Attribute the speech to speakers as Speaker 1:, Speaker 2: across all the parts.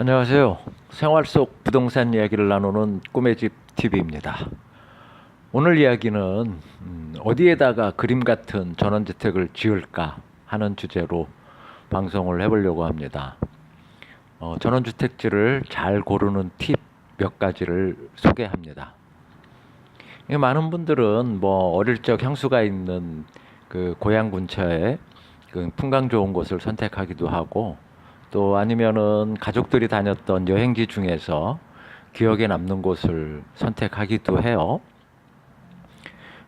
Speaker 1: 안녕하세요. 생활 속 부동산 이야기를 나누는 꿈의 집 TV입니다. 오늘 이야기는 어디에다가 그림 같은 전원주택을 지을까 하는 주제로 방송을 해보려고 합니다. 전원주택지를 잘 고르는 팁 몇 가지를 소개합니다. 많은 분들은 뭐 어릴 적 향수가 있는 그 고향 근처에 그 풍광 좋은 곳을 선택하기도 하고, 또 아니면은 가족들이 다녔던 여행지 중에서 기억에 남는 곳을 선택하기도 해요.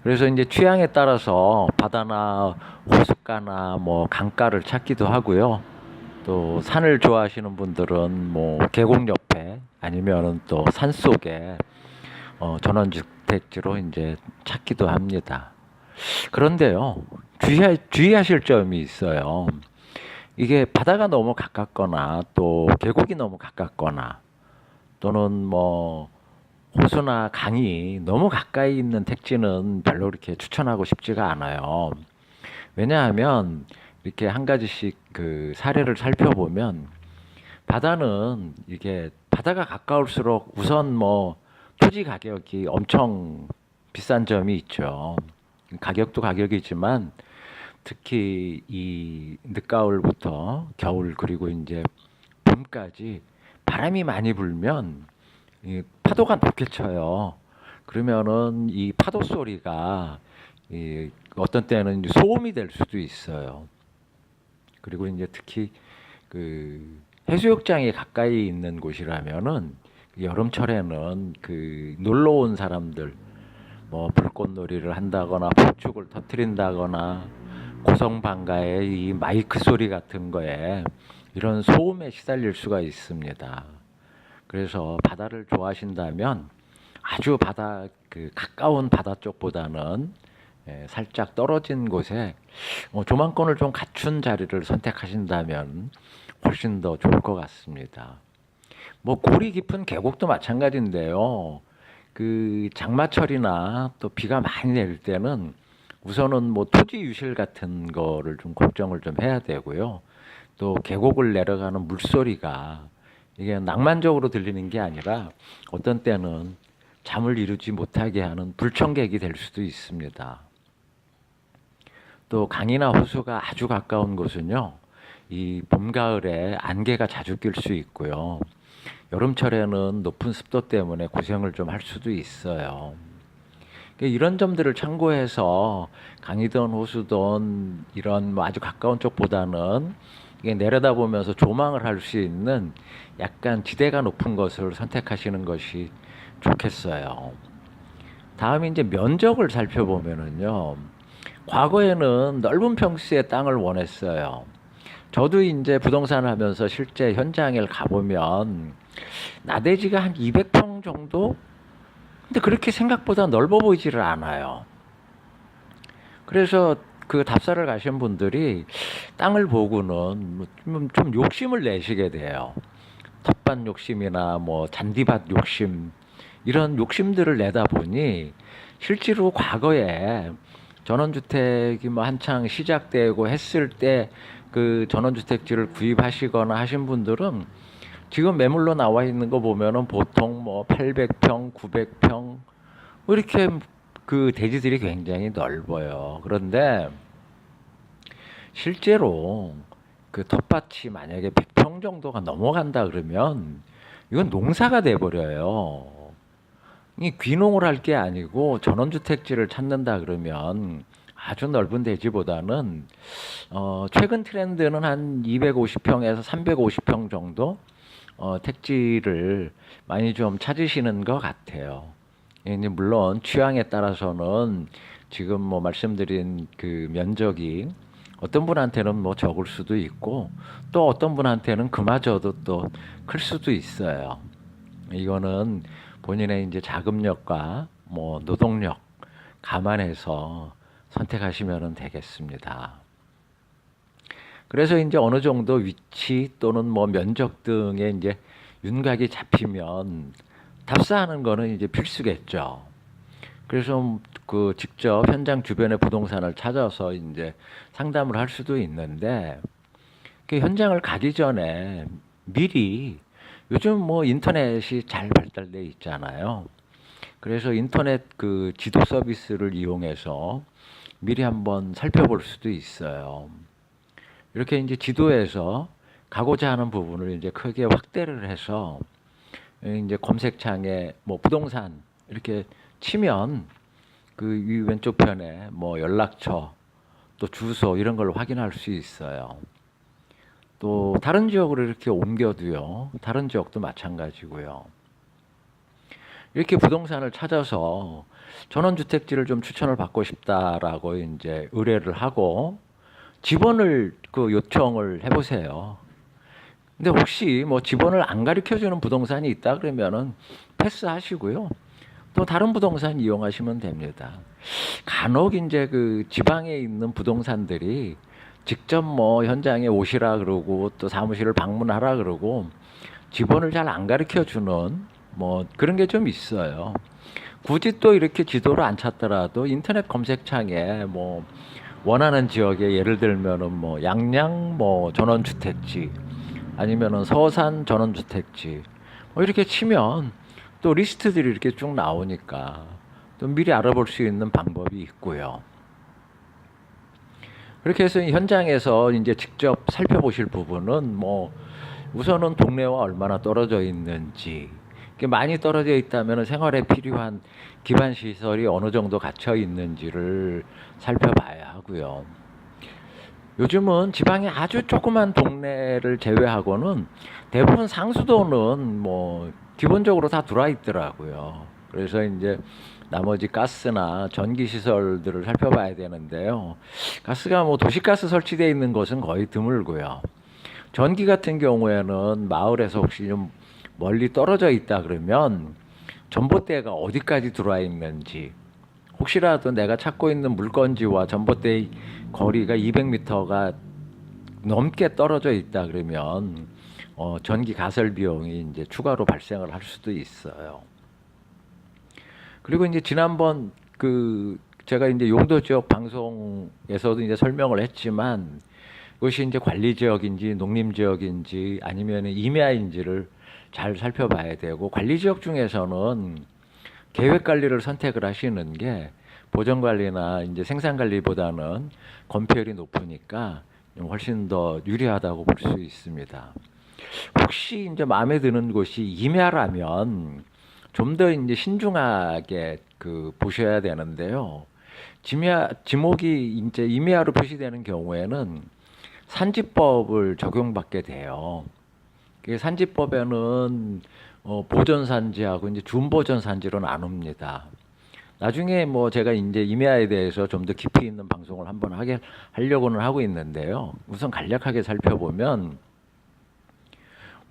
Speaker 1: 그래서 이제 취향에 따라서 바다나 호숫가나 뭐 강가를 찾기도 하고요. 또 산을 좋아하시는 분들은 뭐 계곡 옆에 아니면은 또 산 속에 전원주택지로 이제 찾기도 합니다. 그런데요, 주의하실 점이 있어요. 이게 바다가 너무 가깝거나 또 계곡이 너무 가깝거나 또는 뭐 호수나 강이 너무 가까이 있는 택지는 별로 그렇게 추천하고 싶지가 않아요. 왜냐하면 이렇게 한 가지씩 그 사례를 살펴보면, 바다는 이게 바다가 가까울수록 우선 뭐 토지 가격이 엄청 비싼 점이 있죠. 가격도 가격이지만 특히 이 늦가을부터 겨울 그리고 이제 봄까지 바람이 많이 불면 이 파도가 높게 쳐요. 그러면은 이 파도 소리가 이 어떤 때는 소음이 될 수도 있어요. 그리고 이제 특히 그 해수욕장이 가까이 있는 곳이라면은 여름철에는 그 놀러 온 사람들 뭐 불꽃놀이를 한다거나 폭죽을 터트린다거나 고성방가의 이 마이크 소리 같은 거에 이런 소음에 시달릴 수가 있습니다. 그래서 바다를 좋아하신다면 아주 바다 그 가까운 바다 쪽보다는 살짝 떨어진 곳에 조망권을 좀 갖춘 자리를 선택하신다면 훨씬 더 좋을 것 같습니다. 뭐 골이 깊은 계곡도 마찬가지인데요. 그 장마철이나 또 비가 많이 내릴 때는 우선은 뭐 토지 유실 같은 거를 좀 걱정을 좀 해야 되고요. 또 계곡을 내려가는 물소리가 이게 낭만적으로 들리는 게 아니라 어떤 때는 잠을 이루지 못하게 하는 불청객이 될 수도 있습니다. 또 강이나 호수가 아주 가까운 곳은요, 이 봄, 가을에 안개가 자주 낄 수 있고요. 여름철에는 높은 습도 때문에 고생을 좀 할 수도 있어요. 이런 점들을 참고해서 강이든 호수든 이런 뭐 아주 가까운 쪽보다는 이게 내려다보면서 조망을 할 수 있는 약간 지대가 높은 것을 선택하시는 것이 좋겠어요. 다음에 이제 면적을 살펴보면은요, 과거에는 넓은 평수의 땅을 원했어요. 저도 이제 부동산을 하면서 실제 현장에 가보면 나대지가 한 200평 정도? 근데 그렇게 생각보다 넓어 보이지를 않아요. 그래서 그 답사를 가신 분들이 땅을 보고는 좀 욕심을 내시게 돼요. 텃밭 욕심이나 뭐 잔디밭 욕심, 이런 욕심들을 내다 보니 실제로 과거에 전원주택이 뭐 한창 시작되고 했을 때 그 전원주택지를 구입하시거나 하신 분들은 지금 매물로 나와 있는 거 보면은 보통 뭐 800평, 900평 뭐 이렇게 그 대지들이 굉장히 넓어요. 그런데 실제로 그 텃밭이 만약에 100평 정도가 넘어간다 그러면 이건 농사가 돼 버려요. 이 귀농을 할 게 아니고 전원주택지를 찾는다 그러면 아주 넓은 대지보다는 최근 트렌드는 한 250평에서 350평 정도 택지를 많이 좀 찾으시는 것 같아요. 이제 물론 취향에 따라서는 지금 뭐 말씀드린 그 면적이 어떤 분한테는 뭐 적을 수도 있고 또 어떤 분한테는 그마저도 또 클 수도 있어요. 이거는 본인의 이제 자금력과 뭐 노동력 감안해서 선택하시면 되겠습니다. 그래서 이제 어느 정도 위치 또는 뭐 면적 등의 이제 윤곽이 잡히면 답사하는 거는 이제 필수겠죠. 그래서 그 직접 현장 주변의 부동산을 찾아서 이제 상담을 할 수도 있는데, 그 현장을 가기 전에 미리 요즘 뭐 인터넷이 잘 발달돼 있잖아요. 그래서 인터넷 그 지도 서비스를 이용해서 미리 한번 살펴볼 수도 있어요. 이렇게 이제 지도에서 가고자 하는 부분을 이제 크게 확대를 해서 이제 검색창에 뭐 부동산 이렇게 치면 그 위 왼쪽 편에 뭐 연락처 또 주소 이런 걸 확인할 수 있어요. 또 다른 지역으로 이렇게 옮겨도요. 다른 지역도 마찬가지고요. 이렇게 부동산을 찾아서 전원주택지를 좀 추천을 받고 싶다라고 이제 의뢰를 하고 지번을 그 요청을 해보세요. 근데 혹시 뭐 지번을 안 가르쳐주는 부동산이 있다 그러면은 패스하시고요. 또 다른 부동산 이용하시면 됩니다. 간혹 이제 그 지방에 있는 부동산들이 직접 뭐 현장에 오시라 그러고 또 사무실을 방문하라 그러고 지번을 잘 안 가르쳐 주는 뭐 그런 게 좀 있어요. 굳이 또 이렇게 지도를 안 찾더라도 인터넷 검색창에 뭐 원하는 지역에 예를 들면은 뭐 양양 뭐 전원주택지 아니면은 서산 전원주택지 뭐 이렇게 치면 또 리스트들이 이렇게 쭉 나오니까 또 미리 알아볼 수 있는 방법이 있고요. 그렇게 해서 현장에서 이제 직접 살펴보실 부분은 뭐 우선은 동네와 얼마나 떨어져 있는지 많이 떨어져 있다면 생활에 필요한 기반 시설이 어느 정도 갖춰 있는지를 살펴봐야 하고요. 요즘은 지방의 아주 조그만 동네를 제외하고는 대부분 상수도는 뭐 기본적으로 다 들어와 있더라고요. 그래서 이제 나머지 가스나 전기 시설들을 살펴봐야 되는데요. 가스가 뭐 도시가스 설치되어 있는 곳은 거의 드물고요. 전기 같은 경우에는 마을에서 혹시 좀 멀리 떨어져 있다 그러면 전봇대가 어디까지 들어와 있는지 혹시라도 내가 찾고 있는 물건지와 전봇대의 거리가 200m가 넘게 떨어져 있다 그러면 전기 가설 비용이 이제 추가로 발생을 할 수도 있어요. 그리고 이제 지난번 그 제가 이제 용도 지역 방송에서도 이제 설명을 했지만 그것이 이제 관리 지역인지 농림 지역인지 아니면 임야인지를 잘 살펴봐야 되고 관리 지역 중에서는 계획 관리를 선택을 하시는 게 보전 관리나 이제 생산 관리보다는 건폐율이 높으니까 훨씬 더 유리하다고 볼 수 있습니다. 혹시 이제 마음에 드는 곳이 임야라면 좀 더 이제 신중하게 그 보셔야 되는데요. 지목이 이제 임야로 표시되는 경우에는 산지법을 적용받게 돼요. 산지법에는 보전 산지하고 이제 준보전 산지로 나눕니다. 나중에 뭐 제가 이제 임야에 대해서 좀 더 깊이 있는 방송을 한번 하려고는 하고 있는데요. 우선 간략하게 살펴보면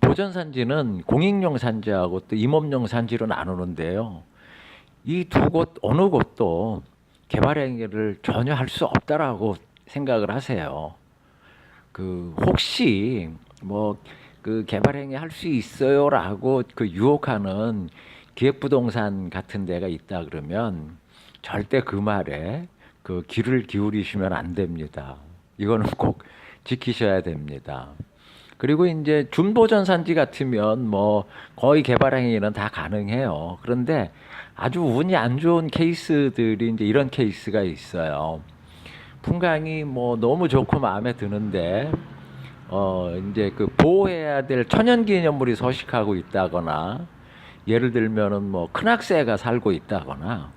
Speaker 1: 보전 산지는 공익용 산지하고 또 임업용 산지로 나누는데요. 이 두 곳 어느 곳도 개발 행위를 전혀 할 수 없다라고 생각을 하세요. 그 혹시 뭐 그 개발 행위 할 수 있어요라고 그 유혹하는 기획부동산 같은 데가 있다 그러면 절대 그 말에 그 귀를 기울이시면 안 됩니다. 이거는 꼭 지키셔야 됩니다. 그리고 이제 준보전 산지 같으면 뭐 거의 개발 행위는 다 가능해요. 그런데 아주 운이 안 좋은 케이스들이 이제 이런 케이스가 있어요. 풍광이 뭐 너무 좋고 마음에 드는데 이제 그 보호해야 될 천연기념물이 서식하고 있다거나 예를 들면은 뭐 큰 학새가 살고 있다거나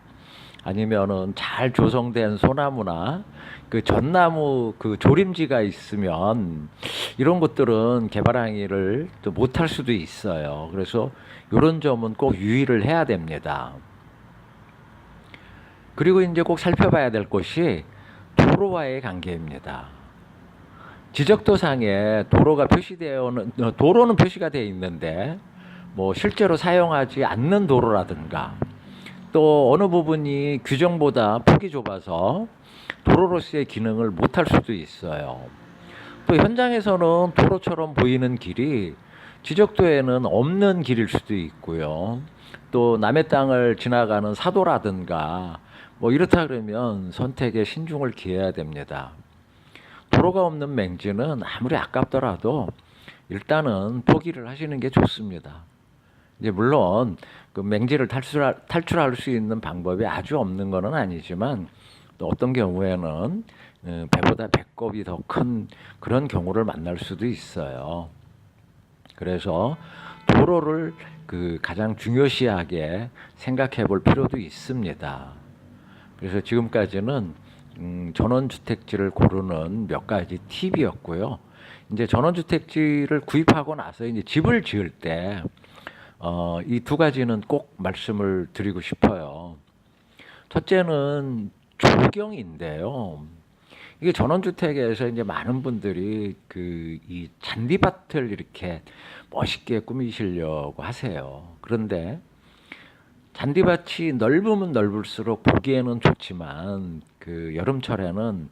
Speaker 1: 아니면은 잘 조성된 소나무나 그 전나무 그 조림지가 있으면 이런 것들은 개발 항의를 또 못할 수도 있어요. 그래서 이런 점은 꼭 유의를 해야 됩니다. 그리고 이제 꼭 살펴봐야 될 것이 도로와의 관계입니다. 지적도상에 도로가 표시되어는 도로는 표시가 되어 있는데 뭐 실제로 사용하지 않는 도로라든가 또 어느 부분이 규정보다 폭이 좁아서 도로로서의 기능을 못할 수도 있어요. 또 현장에서는 도로처럼 보이는 길이 지적도에는 없는 길일 수도 있고요. 또 남의 땅을 지나가는 사도라든가 뭐 이렇다 그러면 선택에 신중을 기해야 됩니다. 도로가 없는 맹지는 아무리 아깝더라도 일단은 포기를 하시는 게 좋습니다. 이제 물론 그 맹지를 탈출할 수 있는 방법이 아주 없는 것은 아니지만 또 어떤 경우에는 배보다 배꼽이 더 큰 그런 경우를 만날 수도 있어요. 그래서 도로를 그 가장 중요시하게 생각해 볼 필요도 있습니다. 그래서 지금까지는 전원주택지를 고르는 몇 가지 팁이었고요. 이제 전원주택지를 구입하고 나서 이제 집을 지을 때 이 두 가지는 꼭 말씀을 드리고 싶어요. 첫째는 조경인데요. 이게 전원주택에서 이제 많은 분들이 그 이 잔디밭을 이렇게 멋있게 꾸미시려고 하세요. 그런데 잔디밭이 넓으면 넓을수록 보기에는 좋지만 그 여름철에는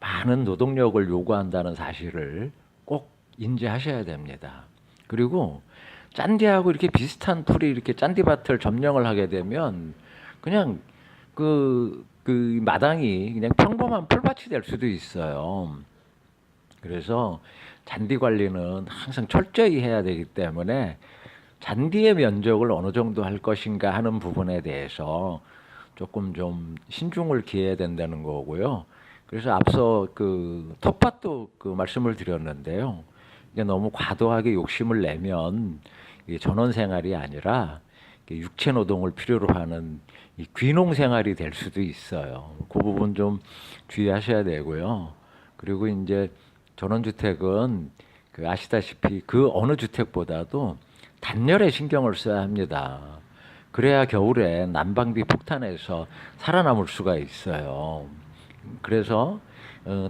Speaker 1: 많은 노동력을 요구한다는 사실을 꼭 인지하셔야 됩니다. 그리고 짠디하고 이렇게 비슷한 풀이 이렇게 짠디밭을 점령을 하게 되면 그냥 그 마당이 그냥 평범한 풀밭이 될 수도 있어요. 그래서 잔디 관리는 항상 철저히 해야 되기 때문에 잔디의 면적을 어느 정도 할 것인가 하는 부분에 대해서 조금 좀 신중을 기해야 된다는 거고요. 그래서 앞서 그 텃밭도 그 말씀을 드렸는데요. 이게 너무 과도하게 욕심을 내면 이게 전원 생활이 아니라 육체 노동을 필요로 하는 이 귀농 생활이 될 수도 있어요. 그 부분 좀 주의하셔야 되고요. 그리고 이제 전원주택은 그 아시다시피 그 어느 주택보다도 단열에 신경을 써야 합니다. 그래야 겨울에 난방비 폭탄에서 살아남을 수가 있어요. 그래서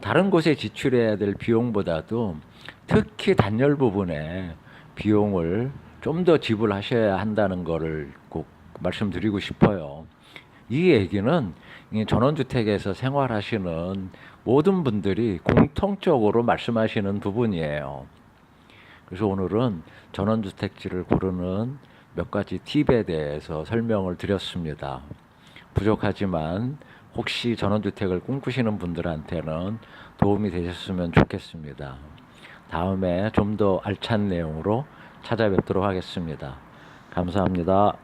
Speaker 1: 다른 곳에 지출해야 될 비용보다도 특히 단열 부분에 비용을 좀 더 지불하셔야 한다는 거를 꼭 말씀드리고 싶어요. 이 얘기는 이 전원주택에서 생활하시는 모든 분들이 공통적으로 말씀하시는 부분이에요. 그래서 오늘은 전원주택지를 고르는 몇 가지 팁에 대해서 설명을 드렸습니다. 부족하지만 혹시 전원주택을 꿈꾸시는 분들한테는 도움이 되셨으면 좋겠습니다. 다음에 좀 더 알찬 내용으로 찾아뵙도록 하겠습니다. 감사합니다.